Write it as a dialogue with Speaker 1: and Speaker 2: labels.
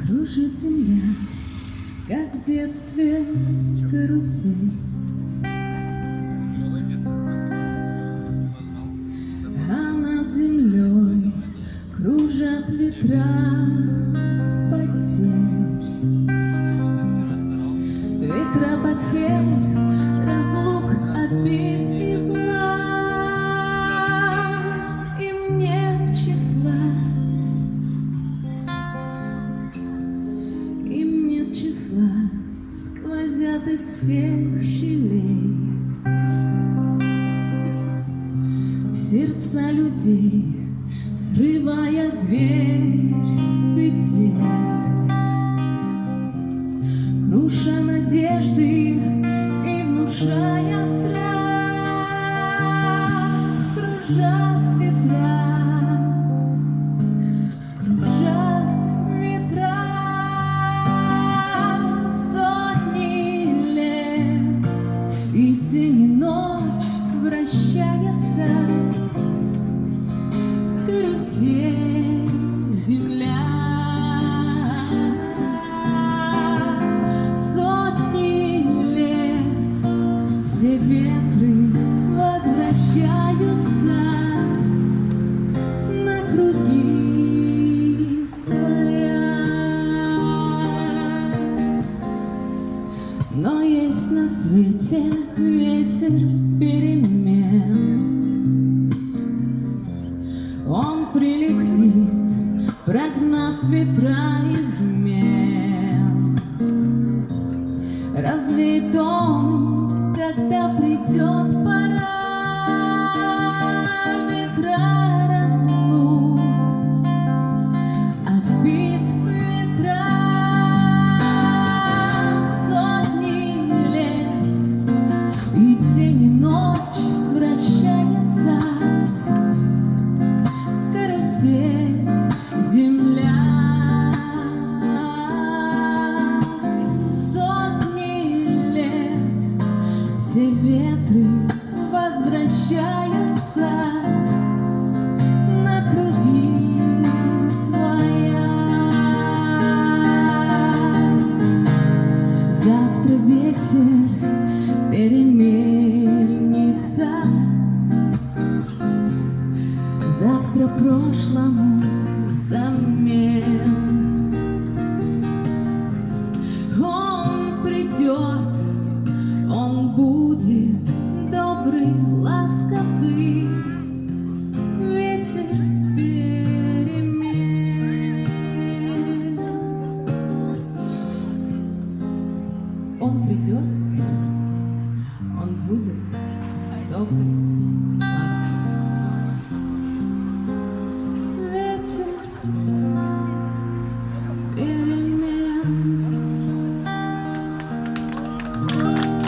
Speaker 1: Кружит земля, как в детстве карусель. А над землей кружат ветра потерь. Ветра потерь, разлук, обид и зла. Им нет числа, им нет числа, сквозят из всех щелей сердца людей, срывая дверь с петель, круша надежды и внушая страх. Кружат ветра, сотни лет, и день и ночь вращается карусель, земля. Сотни лет все ветры возвращаются на круги своя. Но есть на свете ветер перемен. Он прилетит, прогнав ветра измен. Развеет он, когда придет пора. Ветра разлук, обид ветра. Сотни лет, и день и ночь вращается карусель, земля. Сотни лет все ветры возвращаются на круги своя. Завтра ветер переменится, завтра прошлому взамен. Он придет, он будет добрый, ласковый ветер перемен. Он придет.